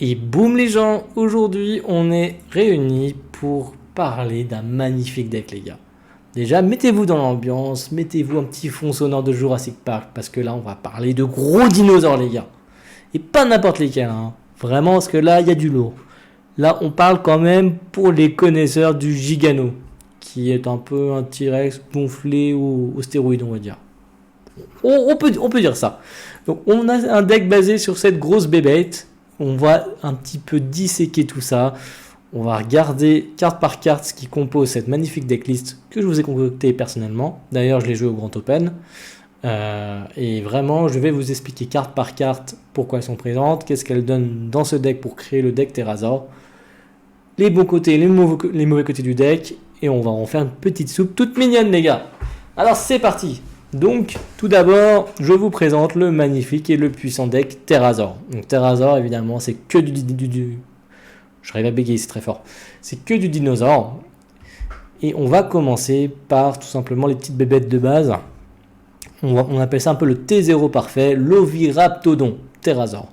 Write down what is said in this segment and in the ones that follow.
Et boum les gens, aujourd'hui on est réunis pour parler d'un magnifique deck les gars. Déjà mettez-vous dans l'ambiance, mettez-vous un petit fond sonore de Jurassic Park parce que là on va parler de gros dinosaures les gars. Et pas n'importe lesquels hein. Vraiment parce que là il y a du lourd. Là on parle quand même pour les connaisseurs du Gigano, qui est un peu un T-Rex gonflé au stéroïde on va dire. On peut dire ça. Donc on a un deck basé sur cette grosse bébête. On va un petit peu disséquer tout ça. On va regarder carte par carte ce qui compose cette magnifique decklist que je vous ai concoctée personnellement. D'ailleurs, je l'ai joué au Grand Open. Et vraiment, je vais vous expliquer carte par carte pourquoi elles sont présentes, qu'est-ce qu'elles donnent dans ce deck pour créer le deck Terrazor, les bons côtés, les mauvais côtés du deck, et on va en faire une petite soupe toute mignonne, les gars. Alors, c'est parti! Donc, tout d'abord, je vous présente le magnifique et le puissant deck Terrazor. Donc, Terrazor, évidemment, c'est que du je arrive à bégayer, c'est très fort. C'est que du dinosaure. Et on va commencer par tout simplement les petites bébêtes de base. On appelle ça un peu le T0 parfait, l'Oviraptodon Terrazor.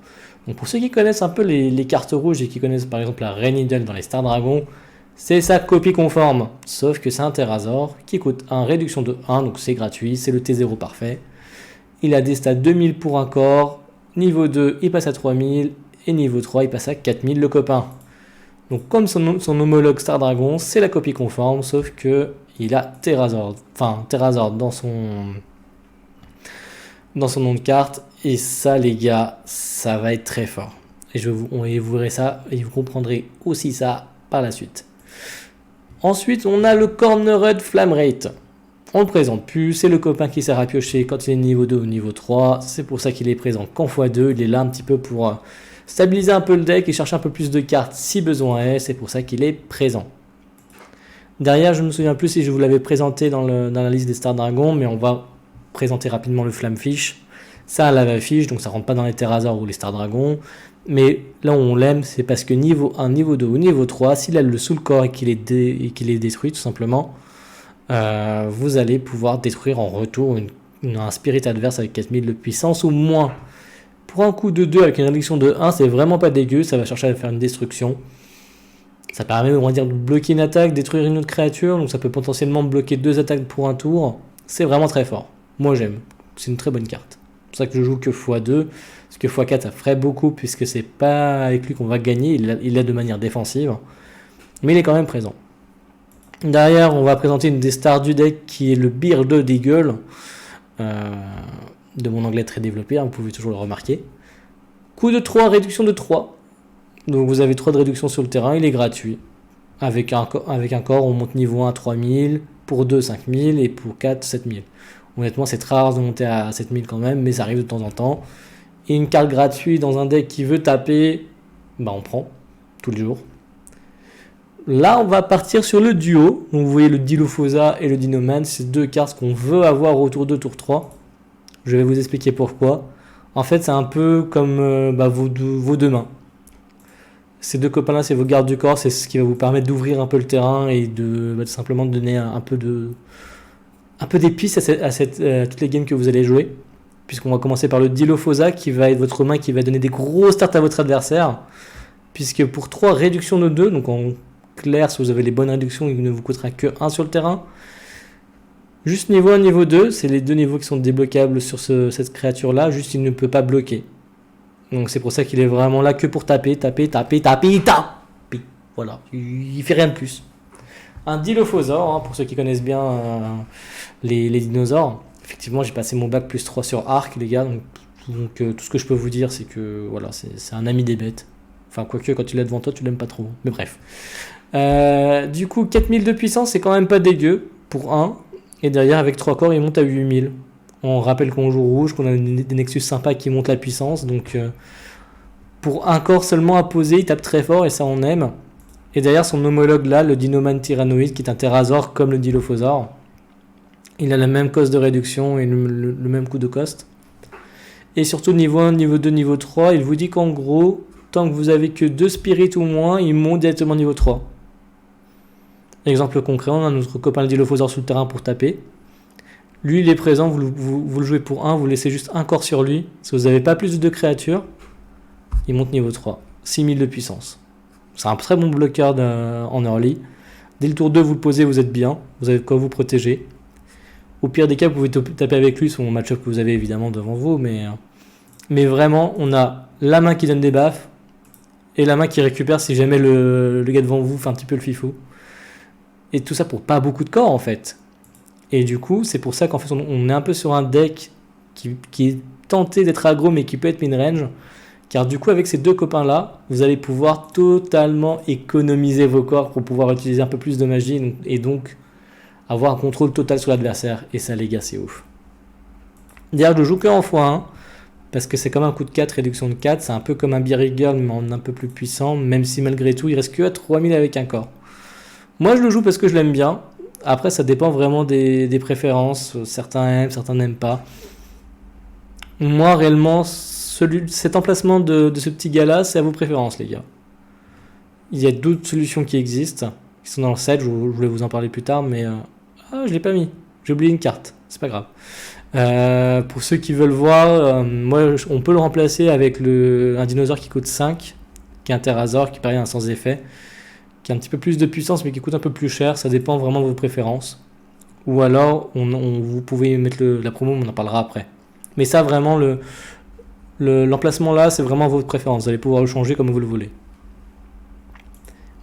Donc, pour ceux qui connaissent un peu les cartes rouges et qui connaissent par exemple la Rain Needle dans les Star Dragon, c'est sa copie conforme, sauf que c'est un Terrazor qui coûte un réduction de 1, donc c'est gratuit, c'est le T0 parfait. Il a des stats 2000 pour un corps, niveau 2 il passe à 3000, et niveau 3 il passe à 4000 le copain. Donc comme son homologue Star Dragon, c'est la copie conforme, sauf que il a Terrazor dans son nom de carte, et ça les gars, ça va être très fort. Et vous verrez ça, et vous comprendrez aussi ça par la suite. Ensuite, on a le Cornered Flamerate. On le présente plus, c'est le copain qui sert à piocher quand il est niveau 2 ou niveau 3. C'est pour ça qu'il est présent qu'en x2. Il est là un petit peu pour stabiliser un peu le deck et chercher un peu plus de cartes si besoin est. C'est pour ça qu'il est présent. Derrière, je ne me souviens plus si je vous l'avais présenté dans la liste des Star Dragon, mais on va présenter rapidement le Flamefish. Ça, la Lavafish, donc ça rentre pas dans les Terrazors ou les Star Dragon. Mais là où on l'aime, c'est parce que niveau 1, niveau 2 ou niveau 3, s'il a le sous le corps et qu'il est détruit tout simplement, vous allez pouvoir détruire en retour un spirit adverse avec 4000 de puissance ou moins. Pour un coup de 2 avec une réduction de 1, c'est vraiment pas dégueu, ça va chercher à faire une destruction. Ça permet, on va dire, de bloquer une attaque, détruire une autre créature, donc ça peut potentiellement bloquer 2 attaques pour un tour. C'est vraiment très fort. Moi j'aime, c'est une très bonne carte. C'est pour ça que je joue que x2, parce que x4 ça ferait beaucoup, puisque c'est pas avec lui qu'on va gagner, il l'a de manière défensive, mais il est quand même présent. Derrière, on va présenter une des stars du deck qui est le Bearded Eagle, de mon anglais très développé, hein, vous pouvez toujours le remarquer. Coup de 3, réduction de 3, donc vous avez 3 de réduction sur le terrain, il est gratuit. Avec un corps, on monte niveau 1 à 3000, pour 2 5000 et pour 4 7000. Honnêtement, c'est très rare de monter à 7000 quand même, mais ça arrive de temps en temps. Et une carte gratuite dans un deck qui veut taper, bah on prend, tous les jours. Là, on va partir sur le duo. Donc vous voyez le Dilophosa et le Dinoman, c'est deux cartes qu'on veut avoir autour de tour 3. Je vais vous expliquer pourquoi. En fait, c'est un peu comme vos deux mains. Ces deux copains-là, c'est vos gardes du corps, c'est ce qui va vous permettre d'ouvrir un peu le terrain et de simplement donner un peu d'épices à toutes les games que vous allez jouer. Puisqu'on va commencer par le Dilophosa qui va être votre main qui va donner des gros starts à votre adversaire. Puisque pour 3 réductions de 2, donc en clair, si vous avez les bonnes réductions, il ne vous coûtera que 1 sur le terrain. Juste niveau 1, niveau 2, c'est les deux niveaux qui sont débloquables sur cette créature-là, juste il ne peut pas bloquer. Donc c'est pour ça qu'il est vraiment là que pour taper. Voilà, il fait rien de plus. Un Dilophosaure, hein, pour ceux qui connaissent bien les dinosaures. Effectivement, j'ai passé mon bac plus 3 sur Arc, les gars. Donc tout ce que je peux vous dire, c'est que voilà, c'est un ami des bêtes. Enfin, quoique, quand il est devant toi, tu l'aimes pas trop. Mais bref. Du coup, 4000 de puissance, c'est quand même pas dégueu pour 1. Et derrière, avec 3 corps, il monte à 8000. On rappelle qu'on joue rouge, qu'on a des Nexus sympas qui montent la puissance. Donc, pour un corps seulement à poser, il tape très fort et ça, on aime. Et derrière, son homologue là, le Dinoman Tyrannoid, qui est un Terrazor comme le Dilophosaure. Il a la même coste de réduction et le même coût de cost. Et surtout, niveau 1, niveau 2, niveau 3, il vous dit qu'en gros, tant que vous avez que 2 spirits ou moins, il monte directement niveau 3. Exemple concret, on a notre copain le Dilophosaure sous le terrain pour taper. Lui, il est présent, vous le jouez pour 1, vous laissez juste un corps sur lui. Si vous n'avez pas plus de 2 créatures, il monte niveau 3. 6000 de puissance. C'est un très bon bloqueur en early. Dès le tour 2, vous le posez, vous êtes bien. Vous avez de quoi vous protéger. Au pire des cas, vous pouvez taper avec lui, son match-up que vous avez évidemment devant vous. Mais vraiment, on a la main qui donne des baffes et la main qui récupère si jamais le gars devant vous fait un petit peu le fifou. Et tout ça pour pas beaucoup de corps en fait. Et du coup, c'est pour ça qu'en fait, on est un peu sur un deck qui est tenté d'être aggro mais qui peut être mid-range. Car du coup, avec ces deux copains-là, vous allez pouvoir totalement économiser vos corps pour pouvoir utiliser un peu plus de magie et donc avoir un contrôle total sur l'adversaire. Et ça, les gars, c'est ouf. D'ailleurs, je joue que en x1 parce que c'est comme un coup de 4, réduction de 4. C'est un peu comme un Beery Girl, mais en un peu plus puissant, même si malgré tout, il reste que à 3000 avec un corps. Moi, je le joue parce que je l'aime bien. Après, ça dépend vraiment des préférences. Certains aiment, certains n'aiment pas. Moi, réellement, cet emplacement de ce petit gars-là, c'est à vos préférences, les gars. Il y a d'autres solutions qui existent, qui sont dans le set. Je voulais vous en parler plus tard, mais je l'ai pas mis. J'ai oublié une carte. C'est pas grave. Pour ceux qui veulent voir, moi, on peut le remplacer avec un dinosaure qui coûte 5, qui est un Terrazor, qui paraît un sans effet, qui a un petit peu plus de puissance, mais qui coûte un peu plus cher. Ça dépend vraiment de vos préférences. Ou alors, vous pouvez mettre la promo, on en parlera après. Mais ça, vraiment, l'emplacement là, c'est vraiment votre préférence. Vous allez pouvoir le changer comme vous le voulez.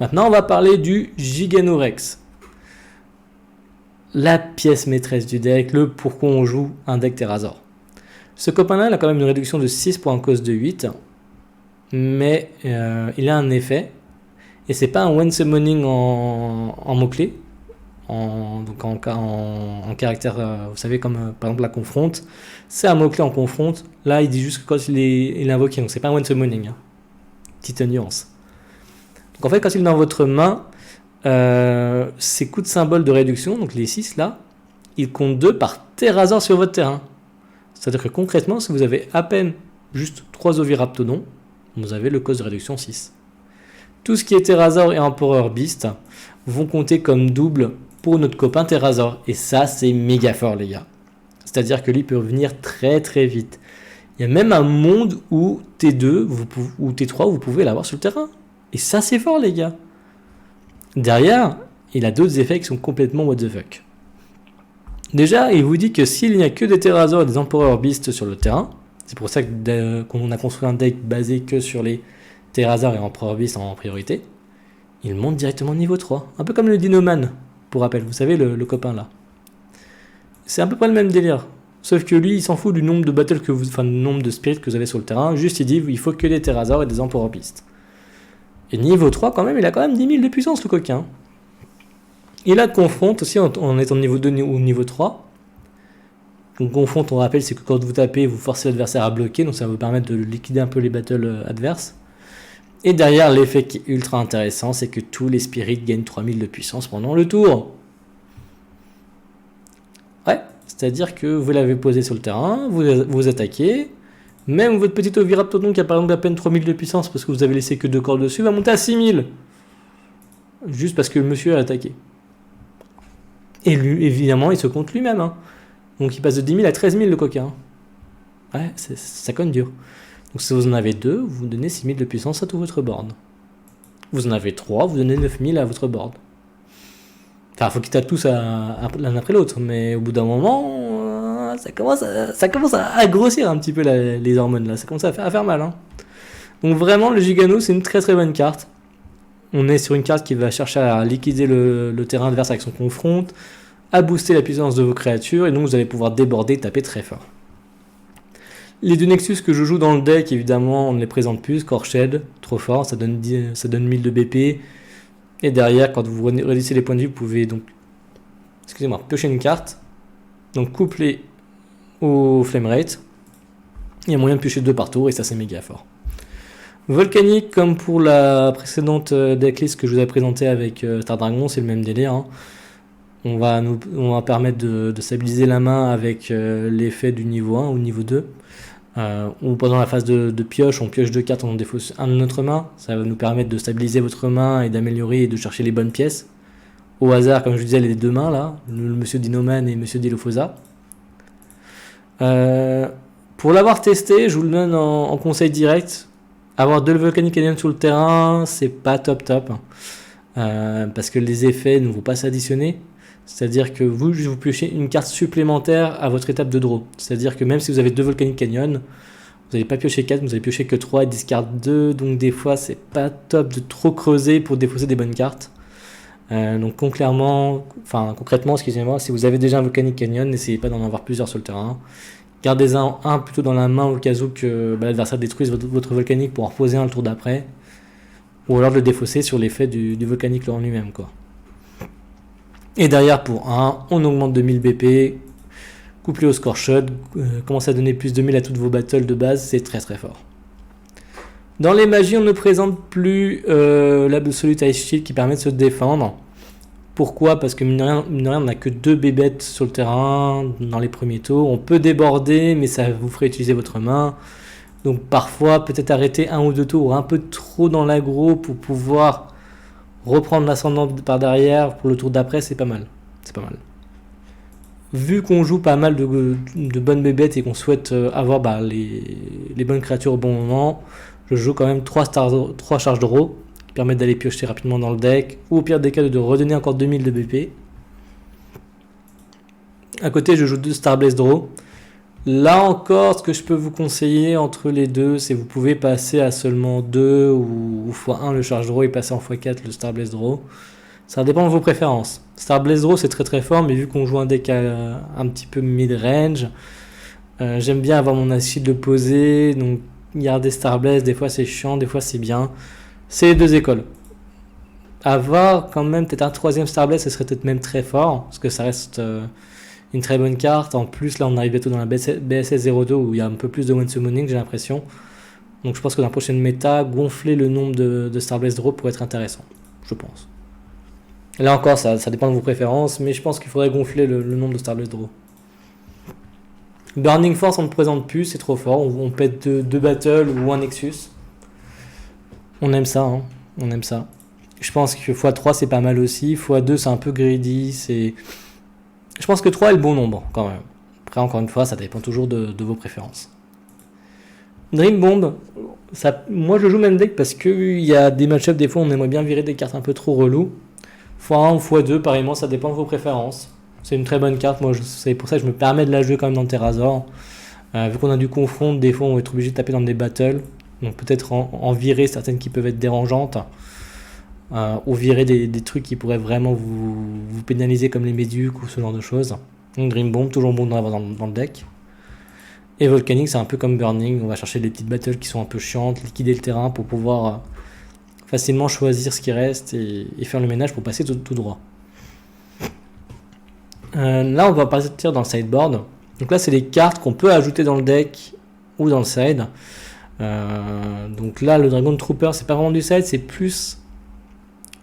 Maintenant, on va parler du Giganorex. La pièce maîtresse du deck, le pourquoi on joue un deck Terrazor. Ce copain-là, il a quand même une réduction de 6 pour un cost de 8. Mais il a un effet. Et c'est pas un one summoning en mots-clés. Donc en caractère, vous savez, comme par exemple la confronte. C'est un mot-clé en confronte. Là, il dit juste que quand il est invoqué. Donc c'est pas un one summoning. Petite nuance. Donc en fait, quand il est dans votre main, ces coups de symbole de réduction, donc les 6 là, ils comptent 2 par Terrazor sur votre terrain. C'est-à-dire que concrètement, si vous avez à peine juste 3 Oviraptodons, vous avez le cost de réduction 6. Tout ce qui est Terrazor et Emperor Beast vont compter comme double pour notre copain Terrazor. Et ça, c'est méga fort, les gars. C'est-à-dire que lui peut revenir très très vite. Il y a même un monde où T2 ou T3, vous pouvez l'avoir sur le terrain. Et ça, c'est fort, les gars. Derrière, il a d'autres effets qui sont complètement what the fuck. Déjà, il vous dit que s'il n'y a que des Terrazor et des Emperor Beast sur le terrain, c'est pour ça qu'on a construit un deck basé que sur les Terrazor et Emperor Beast en priorité, il monte directement niveau 3. Un peu comme le Dinoman, pour rappel. Vous savez, le copain là. C'est à peu près le même délire. Sauf que lui, il s'en fout du nombre de battles du nombre de spirits que vous avez sur le terrain. Juste, il dit, il faut que des Terrazor et des Emperor Beast. Et niveau 3, quand même, il a quand même 10 000 de puissance, le coquin. Il a confronte aussi en étant niveau 2 ou niveau 3. Donc confronte, on rappelle, c'est que quand vous tapez, vous forcez l'adversaire à bloquer. Donc ça va vous permettre de liquider un peu les battles adverses. Et derrière, l'effet qui est ultra intéressant, c'est que tous les spirits gagnent 3000 de puissance pendant le tour. Ouais, c'est-à-dire que vous l'avez posé sur le terrain, vous attaquez. Même votre petit Oviraptodon qui a par exemple à peine 3000 de puissance parce que vous avez laissé que 2 corps dessus, va monter à 6000. Juste parce que le monsieur a attaqué. Et lui, évidemment, il se compte lui-même. Hein. Donc il passe de 10 000 à 13 000 le coquin. Ouais, ça conne dur. Donc si vous en avez 2, vous donnez 6 000 de puissance à tout votre board. Vous en avez 3, vous donnez 9 000 à votre board. Enfin, il faut qu'ils tapent tous l'un après l'autre, mais au bout d'un moment, ça commence à grossir un petit peu les hormones là. Ça commence à faire mal. Hein. Donc vraiment, le Gigano, c'est une très très bonne carte. On est sur une carte qui va chercher à liquider le terrain adverse avec son confronte, à booster la puissance de vos créatures, et donc vous allez pouvoir déborder, taper très fort. Les deux Nexus que je joue dans le deck, évidemment, on ne les présente plus. Corshed, trop fort, ça donne 1000 de BP. Et derrière, quand vous réduisez les points de vie, vous pouvez donc, piocher une carte. Donc couplé au Flame Rate. Il y a moyen de piocher 2 par tour, et ça c'est méga fort. Volcanique, comme pour la précédente decklist que je vous ai présentée avec Tardragon, c'est le même délire. Hein. On va permettre de stabiliser la main avec l'effet du niveau 1 ou niveau 2. Ou pendant la phase de pioche, on pioche 2 cartes, on en défausse un de notre main. Ça va nous permettre de stabiliser votre main et d'améliorer et de chercher les bonnes pièces. Au hasard, comme je vous disais, les 2 mains là, le monsieur Dinoman et monsieur Dilophosa. Pour l'avoir testé, je vous le donne en conseil direct. Avoir 2 Volcanic Canyon sur le terrain, c'est pas top top. Parce que les effets ne vont pas s'additionner. C'est-à-dire que vous piochez une carte supplémentaire à votre étape de draw. C'est-à-dire que même si vous avez 2 Volcanic Canyon, vous n'allez pas piocher 4, vous allez piocher que 3 et discard 2. Donc des fois, c'est pas top de trop creuser pour défausser des bonnes cartes. Donc concrètement, excusez-moi, si vous avez déjà un Volcanic Canyon, n'essayez pas d'en avoir plusieurs sur le terrain. Gardez-en un plutôt dans la main au cas où que l'adversaire détruise votre volcanique pour en reposer un le tour d'après. Ou alors de le défausser sur l'effet du volcanique en lui-même, quoi. Et derrière, pour 1, on augmente de 1000 BP, couplé au score shot, commence à donner plus de 1000 à toutes vos battles de base, c'est très très fort. Dans les magies, on ne présente plus l'Absolute Ice Shield qui permet de se défendre. Pourquoi ? Parce que mine de rien, on n'a que 2 bébêtes sur le terrain dans les premiers tours. On peut déborder, mais ça vous ferait utiliser votre main. Donc parfois, peut-être arrêter 1 ou 2 tours un peu trop dans l'aggro pour pouvoir reprendre l'ascendant par derrière pour le tour d'après, c'est pas mal. C'est pas mal. Vu qu'on joue pas mal de bonnes bébêtes et qu'on souhaite avoir les bonnes créatures au bon moment, je joue quand même 3 charges de draw qui permettent d'aller piocher rapidement dans le deck, ou au pire des cas de redonner encore 2000 de BP. À côté, je joue 2 Starblaze Draw. Là encore, ce que je peux vous conseiller entre les deux, c'est que vous pouvez passer à seulement 2 ou x1 le charge draw et passer en x4 le Starblaze Draw. Ça dépend de vos préférences. Starblaze Draw, c'est très très fort, mais vu qu'on joue un deck un petit peu mid-range, j'aime bien avoir mon acide de poser, donc garder Starblaze, des fois c'est chiant, des fois c'est bien. C'est les 2 écoles. Avoir quand même peut-être un 3ème Starblaze, ce serait peut-être même très fort, parce que ça reste une très bonne carte. En plus, là on arrive bientôt dans la BSS 02 où il y a un peu plus de one summoning, j'ai l'impression. Donc je pense que dans la prochaine méta, gonfler le nombre de Starblaze Draw pourrait être intéressant, je pense. Là encore, ça dépend de vos préférences, mais je pense qu'il faudrait gonfler le nombre de Starblaze Draw. Burning Force, on ne présente plus, c'est trop fort. On pète 2 battles ou un Nexus. On aime ça, hein. On aime ça. Je pense que x3 c'est pas mal aussi. x2 c'est un peu greedy. Je pense que 3 est le bon nombre quand même. Après, encore une fois, ça dépend toujours de vos préférences. Dream Bomb, moi je joue même deck parce qu'il y a des match-ups, des fois on aimerait bien virer des cartes un peu trop reloues. x1 ou x2, pareillement, ça dépend de vos préférences. C'est une très bonne carte, moi c'est pour ça que je me permets de la jouer quand même dans Terrazor. Vu qu'on a du confront, des fois on va être obligé de taper dans des battles. Donc peut-être en virer certaines qui peuvent être dérangeantes. Ou virer des trucs qui pourraient vraiment vous pénaliser comme les méducs ou ce genre de choses. Donc Dream Bomb, toujours bon d'en avoir dans le deck. Et Volcanic, c'est un peu comme Burning, on va chercher des petites battles qui sont un peu chiantes, liquider le terrain pour pouvoir facilement choisir ce qui reste et faire le ménage pour passer tout droit. Là on va partir dans le sideboard. Donc là c'est les cartes qu'on peut ajouter dans le deck ou dans le side. Donc là le Dragon Trooper c'est pas vraiment du side, c'est plus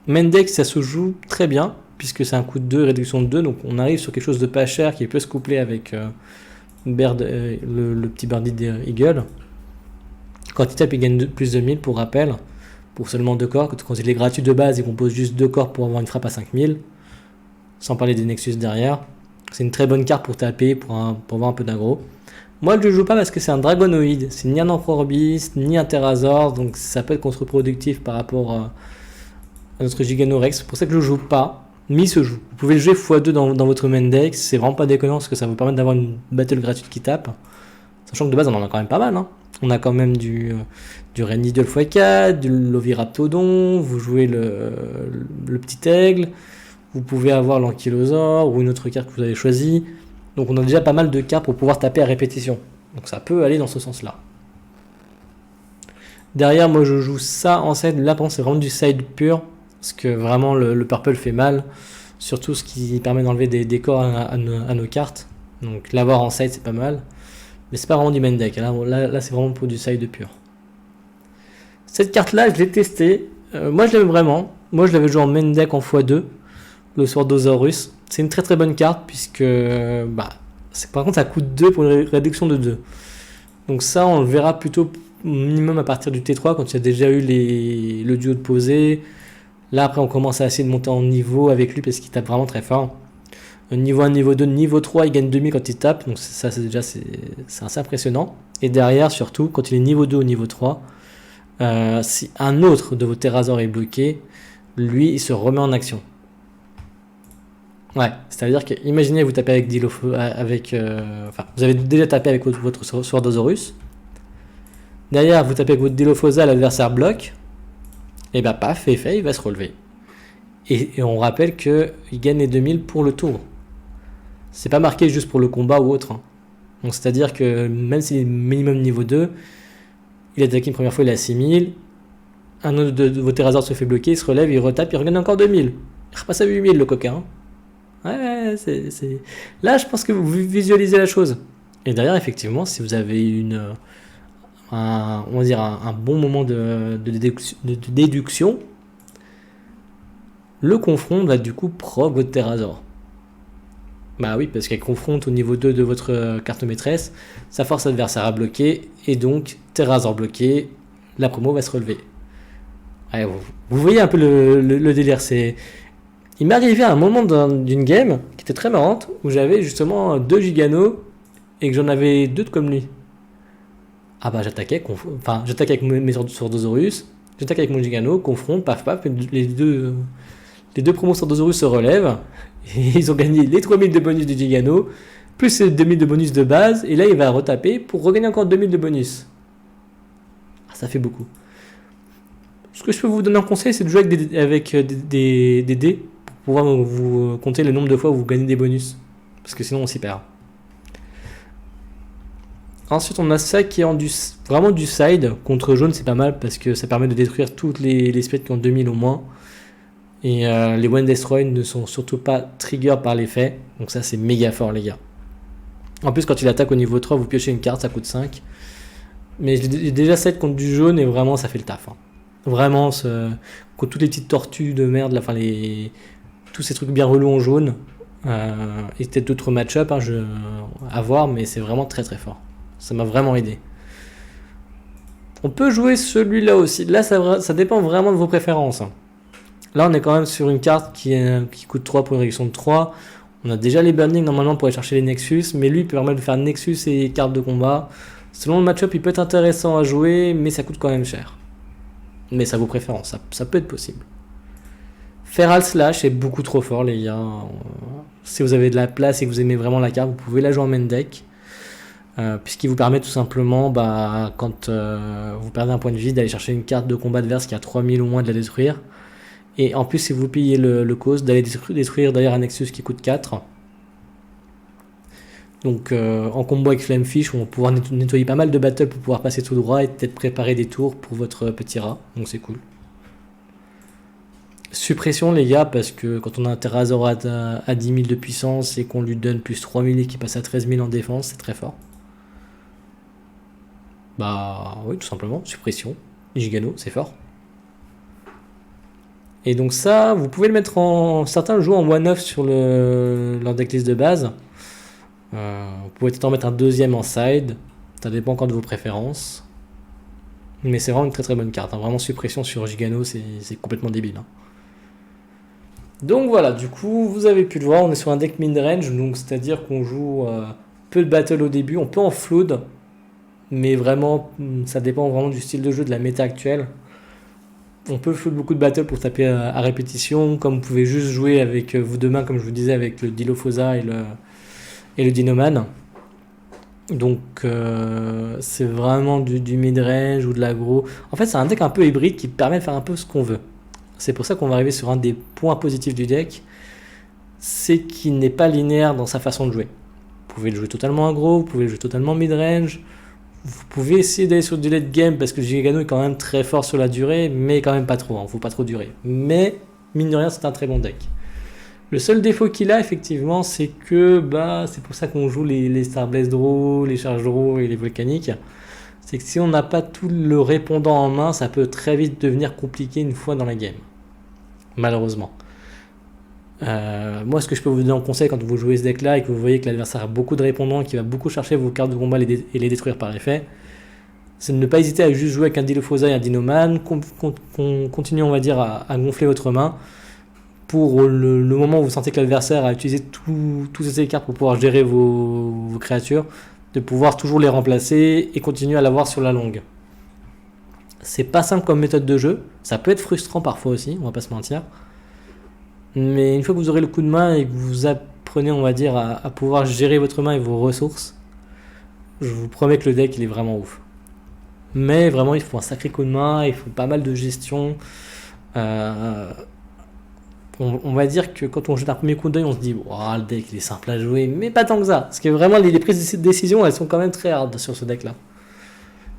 main deck, ça se joue très bien puisque c'est un coût de 2, réduction de 2, donc on arrive sur quelque chose de pas cher qui peut se coupler avec le petit Birdie Eagle. Quand il tape il gagne plus de 1000 pour rappel, pour seulement 2 corps. Quand il est gratuit de base il compose juste 2 corps pour avoir une frappe à 5000, sans parler des Nexus derrière. C'est une très bonne carte pour taper, pour avoir un peu d'aggro. Moi je ne joue pas parce que c'est un Dragonoid, c'est ni un Emperor Beast, ni un Terrazor, donc ça peut être contre-productif par rapport à notre Giganorex. C'est pour ça que je ne joue pas, mais il se joue. Vous pouvez le jouer x2 dans votre main deck, c'est vraiment pas déconnant parce que ça vous permet d'avoir une battle gratuite qui tape. Sachant que de base on en a quand même pas mal, hein. On a quand même du Red Needle x4, du Loviraptodon, vous jouez le petit aigle, vous pouvez avoir l'Ankylosaure ou une autre carte que vous avez choisie. Donc on a déjà pas mal de cartes pour pouvoir taper à répétition. Donc ça peut aller dans ce sens-là. Derrière, moi je joue ça en side. Là, c'est vraiment du side pur. Parce que vraiment le purple fait mal. Surtout ce qui permet d'enlever des décors à nos cartes. Donc l'avoir en side, c'est pas mal. Mais c'est pas vraiment du main deck. Là c'est vraiment pour du side pur. Cette carte-là, je l'ai testée. Moi je l'aime vraiment. Moi je l'avais joué en main deck en x2. Le Swordosaurus. C'est une très très bonne carte puisque par contre ça coûte 2 pour une réduction de 2. Donc ça on le verra plutôt minimum à partir du T3 quand il y a déjà eu le duo de posée. Là après on commence à essayer de monter en niveau avec lui parce qu'il tape vraiment très fort. Niveau 1, niveau 2, niveau 3 il gagne 2000 quand il tape. Donc c'est assez impressionnant. Et derrière surtout quand il est niveau 2 ou niveau 3, Si un autre de vos Terrazors est bloqué, lui, il se remet en action. Ouais, c'est-à-dire que, imaginez, vous tapez avec vous avez déjà tapé avec votre Swordosaurus. Derrière, vous tapez avec votre Dilophosa, l'adversaire bloque. Et bah, paf, effet, il va se relever. Et on rappelle qu'il gagne les 2000 pour le tour. C'est pas marqué juste pour le combat ou autre. Donc, c'est-à-dire que même s'il est minimum niveau 2, il a attaqué une première fois, il est à 6000. Un autre de vos Terrazors se fait bloquer, il se relève, il retape, il regagne encore 2000. Il repasse à 8000 le coquin. Ouais, c'est... Là, je pense que vous visualisez la chose. Et derrière, effectivement, si vous avez un bon moment de déduction, le confront va du coup proc votre Terrazor. Bah oui, parce qu'elle confronte au niveau 2 de votre carte maîtresse, ça force l'adversaire à bloquer, et donc Terrazor bloqué, la promo va se relever. Ouais, vous voyez un peu le délire, Il m'est arrivé à un moment d'une game qui était très marrante, où j'avais justement 2 Gigano, et que j'en avais 2 comme lui. Ah bah j'attaquais avec mes Swordosaurus, j'attaque avec mon Gigano, confronte, paf paf, les deux promos Swordosaurus se relèvent, et ils ont gagné les 3000 de bonus du Gigano, plus les 2000 de bonus de base, et là il va retaper pour regagner encore 2000 de bonus. Ah, ça fait beaucoup. Ce que je peux vous donner en conseil, c'est de jouer avec des dés, pour pouvoir vous compter le nombre de fois où vous gagnez des bonus, parce que sinon on s'y perd. Ensuite, on a ça qui est vraiment du side. Contre jaune, c'est pas mal parce que ça permet de détruire toutes les spells qui ont 2000 au moins. Et les One Destroy ne sont surtout pas trigger par l'effet. Donc ça, c'est méga fort, les gars. En plus, quand il attaque au niveau 3, vous piochez une carte, ça coûte 5. Mais j'ai déjà 7 contre du jaune et vraiment, ça fait le taf. Vraiment, contre toutes les petites tortues de merde, tous ces trucs bien relous en jaune. Et peut-être d'autres match-up à voir, mais c'est vraiment très très fort. Ça m'a vraiment aidé. On peut jouer celui-là aussi. Là, ça dépend vraiment de vos préférences. Là, on est quand même sur une carte qui coûte 3 pour une réduction de 3. On a déjà les burnings normalement pour aller chercher les Nexus, mais lui il permet de faire Nexus et cartes de combat. Selon le match-up, il peut être intéressant à jouer, mais ça coûte quand même cher. Mais ça vaut préférence, ça peut être possible. Feral Slash est beaucoup trop fort, les gars. Si vous avez de la place et que vous aimez vraiment la carte, vous pouvez la jouer en main deck. Puisqu'il vous permet tout simplement, quand vous perdez un point de vie, d'aller chercher une carte de combat adverse qui a 3000 ou moins, de la détruire. Et en plus, si vous payez le cost, d'aller détruire d'ailleurs un Nexus qui coûte 4. Donc en combo avec Flamefish, on va pouvoir nettoyer pas mal de battles pour pouvoir passer tout droit et peut-être préparer des tours pour votre petit rat. Donc c'est cool. Suppression, les gars, parce que quand on a un Terrazor à 10 000 de puissance et qu'on lui donne plus 3000 et qu'il passe à 13 000 en défense, c'est très fort. Bah oui, tout simplement, suppression. Gigano, c'est fort. Et donc ça, vous pouvez le mettre certains le jouent en 1-9 sur leur decklist de base. Vous pouvez peut-être en mettre un deuxième en side. Ça dépend encore de vos préférences. Mais c'est vraiment une très très bonne carte. Vraiment, suppression sur Gigano, c'est complètement débile. Donc voilà, du coup, vous avez pu le voir, on est sur un deck mid-range, donc c'est-à-dire qu'on joue peu de battle au début, on peut en flood, mais vraiment, ça dépend vraiment du style de jeu, de la méta actuelle. On peut flood beaucoup de battle pour taper à répétition, comme vous pouvez juste jouer avec vos deux mains, comme je vous disais, avec le Dilophosa et le Dinoman. Donc c'est vraiment du mid-range ou de l'aggro. En fait, c'est un deck un peu hybride qui permet de faire un peu ce qu'on veut. C'est pour ça qu'on va arriver sur un des points positifs du deck, c'est qu'il n'est pas linéaire dans sa façon de jouer. Vous pouvez le jouer totalement aggro, vous pouvez le jouer totalement mid-range, vous pouvez essayer d'aller sur du late game parce que Gigano est quand même très fort sur la durée, mais quand même pas trop, faut pas trop durer. Mais mine de rien, c'est un très bon deck. Le seul défaut qu'il a effectivement, c'est que c'est pour ça qu'on joue les Star Blaze Draw, les Charge Draw et les Volcaniques. C'est que si on n'a pas tout le répondant en main, ça peut très vite devenir compliqué une fois dans la game. Malheureusement. Moi, ce que je peux vous donner en conseil quand vous jouez ce deck-là et que vous voyez que l'adversaire a beaucoup de répondants et qu'il va beaucoup chercher vos cartes de combat et les détruire par effet, c'est de ne pas hésiter à juste jouer avec un Dilophosa et un Dinoman, continuez, on va dire, à gonfler votre main pour le moment où vous sentez que l'adversaire a utilisé toutes ces cartes pour pouvoir gérer vos créatures, de pouvoir toujours les remplacer et continuer à l'avoir sur la longue. C'est pas simple comme méthode de jeu. Ça peut être frustrant parfois aussi, on va pas se mentir. Mais une fois que vous aurez le coup de main et que vous apprenez, on va dire, à pouvoir gérer votre main et vos ressources, je vous promets que le deck il est vraiment ouf. Mais vraiment, il faut un sacré coup de main, il faut pas mal de gestion. Euh, on va dire que quand on jette un premier coup d'œil, on se dit wow, le deck il est simple à jouer, mais pas tant que ça. Parce que vraiment, les prises de décision, elles sont quand même très hard sur ce deck là.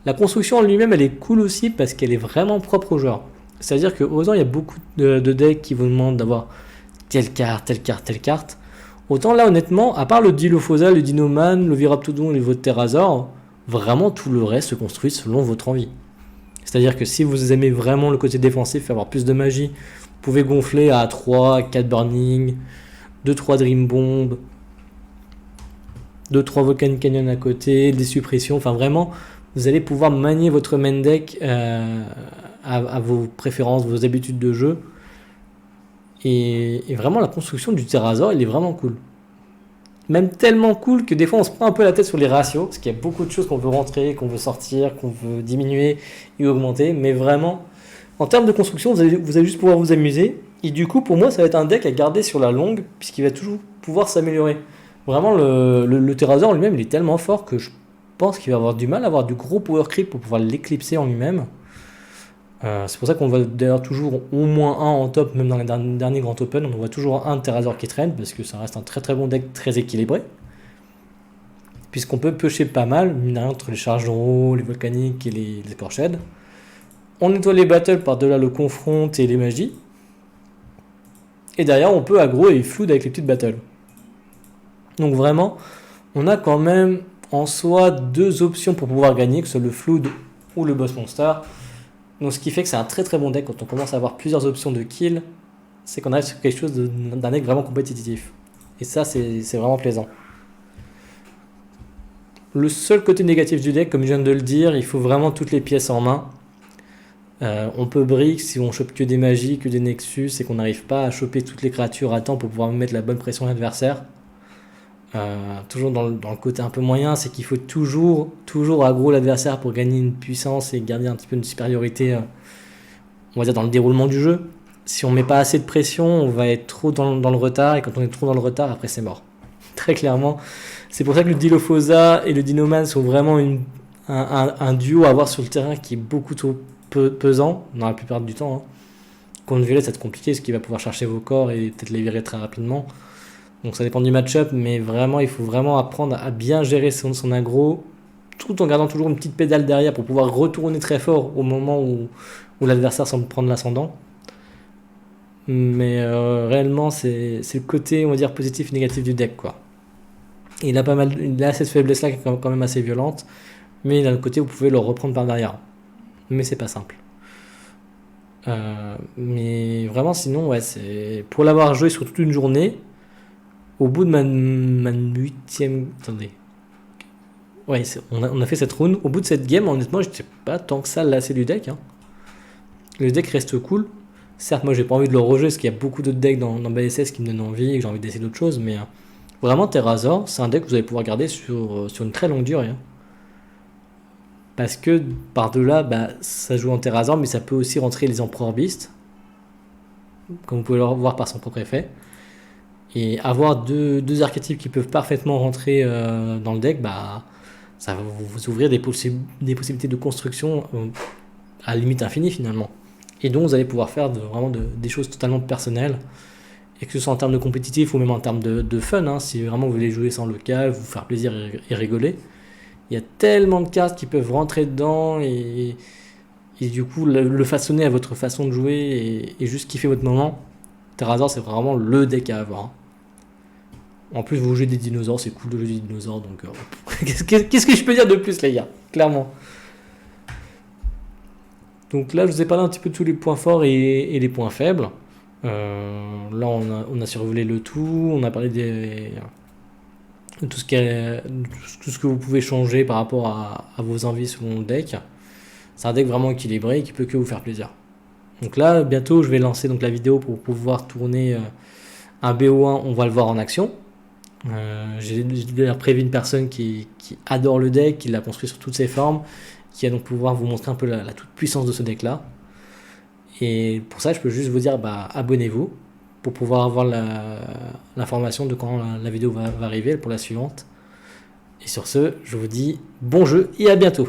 La construction en lui-même, elle est cool aussi parce qu'elle est vraiment propre au joueur. C'est-à-dire qu'autant il y a beaucoup de decks qui vous demandent d'avoir telle carte, telle carte, telle carte. Autant là, honnêtement, à part le Dilophosa, le Dinoman, le Viraptodon et le Terrazor, vraiment tout le reste se construit selon votre envie. C'est-à-dire que si vous aimez vraiment le côté défensif, avoir plus de magie, vous pouvez gonfler à 3, 4 Burning, 2-3 Dream Bomb, 2-3 Volcanic Canyon à côté, des suppressions, enfin vraiment, vous allez pouvoir manier votre main deck à vos préférences, vos habitudes de jeu. Et vraiment, la construction du Terrazor, elle est vraiment cool. Même tellement cool que des fois, on se prend un peu la tête sur les ratios, parce qu'il y a beaucoup de choses qu'on veut rentrer, qu'on veut sortir, qu'on veut diminuer et augmenter. Mais vraiment, en termes de construction, vous allez juste pouvoir vous amuser. Et du coup, pour moi, ça va être un deck à garder sur la longue, puisqu'il va toujours pouvoir s'améliorer. Vraiment, le Terrazor en lui-même, il est tellement fort que je pense qu'il va avoir du mal à avoir du gros power creep pour pouvoir l'éclipser en lui-même. C'est pour ça qu'on voit d'ailleurs toujours au moins un en top, même dans les derniers Grand Open, on voit toujours un Terrazor qui traîne, parce que ça reste un très très bon deck, très équilibré. Puisqu'on peut piocher pas mal, entre les charges d'eau, les volcaniques et les Scorched. On nettoie les battles par-delà le confront et les magies. Et derrière, on peut aggro et flood avec les petites battles. Donc vraiment, on a quand même en soi deux options pour pouvoir gagner, que ce soit le flood ou le boss monster. Donc ce qui fait que c'est un très très bon deck quand on commence à avoir plusieurs options de kill, c'est qu'on arrive sur quelque chose d'un deck vraiment compétitif. Et ça c'est vraiment plaisant. Le seul côté négatif du deck, comme je viens de le dire, il faut vraiment toutes les pièces en main. On peut brick si on chope que des magies, que des nexus, et qu'on n'arrive pas à choper toutes les créatures à temps pour pouvoir mettre la bonne pression à l'adversaire. Toujours dans le côté un peu moyen, c'est qu'il faut toujours aggro l'adversaire pour gagner une puissance et garder un petit peu une supériorité, on va dire, dans le déroulement du jeu. Si on met pas assez de pression, on va être trop dans le retard, et quand on est trop dans le retard, après c'est mort. Très clairement. C'est pour ça que le Dilophosa et le Dinoman sont vraiment un duo à avoir sur le terrain qui est beaucoup trop pesant, dans la plupart du temps. Contre Violet, ça va être compliqué, parce qu'il va pouvoir chercher vos corps et peut-être les virer très rapidement. Donc ça dépend du match-up, mais vraiment, il faut vraiment apprendre à bien gérer son aggro, tout en gardant toujours une petite pédale derrière pour pouvoir retourner très fort au moment où l'adversaire semble prendre l'ascendant. Mais réellement, c'est le côté, on va dire, positif et négatif du deck, quoi. Et il a cette faiblesse-là qui est quand même assez violente, mais il a le côté où vous pouvez le reprendre par derrière. Mais c'est pas simple. Mais vraiment, sinon, ouais, c'est pour l'avoir joué sur toute une journée. Au bout de ma 8ème... Attendez. Ouais, on a fait cette run. Au bout de cette game, honnêtement, j'étais pas tant que ça lassé du deck. Le deck reste cool. Certes, moi, j'ai pas envie de le rejouer parce qu'il y a beaucoup d'autres decks dans BSS qui me donnent envie et que j'ai envie d'essayer d'autres choses. Mais vraiment, Terrazor, c'est un deck que vous allez pouvoir garder sur une très longue durée. Parce que par-delà, ça joue en Terrazor, mais ça peut aussi rentrer les Emperor Beast. Comme vous pouvez le voir par son propre effet. Et avoir deux archétypes qui peuvent parfaitement rentrer dans le deck, ça va vous ouvrir des possibilités de construction à limite infinie finalement. Et donc vous allez pouvoir faire vraiment des choses totalement personnelles, et que ce soit en termes de compétitif ou même en termes de fun, si vraiment vous voulez jouer sans local, vous faire plaisir et rigoler. Il y a tellement de cartes qui peuvent rentrer dedans et du coup le façonner à votre façon de jouer et juste kiffer votre moment. Terrazor, c'est vraiment le deck à avoir. En plus, vous jouez des dinosaures, c'est cool de jouer des dinosaures, donc qu'est-ce que je peux dire de plus, les gars, clairement. Donc là, je vous ai parlé un petit peu de tous les points forts et les points faibles. Là, on a survolé le tout, on a parlé de tout ce que vous pouvez changer par rapport à vos envies selon le deck. C'est un deck vraiment équilibré et qui peut que vous faire plaisir. Donc là, bientôt, je vais lancer donc la vidéo pour pouvoir tourner un BO1, on va le voir en action. J'ai d'ailleurs prévu une personne qui adore le deck, qui l'a construit sur toutes ses formes, qui va donc pouvoir vous montrer un peu la toute puissance de ce deck là. Et pour ça, je peux juste vous dire, abonnez-vous pour pouvoir avoir l'information de quand la vidéo va arriver pour la suivante. Et sur ce, je vous dis bon jeu et à bientôt.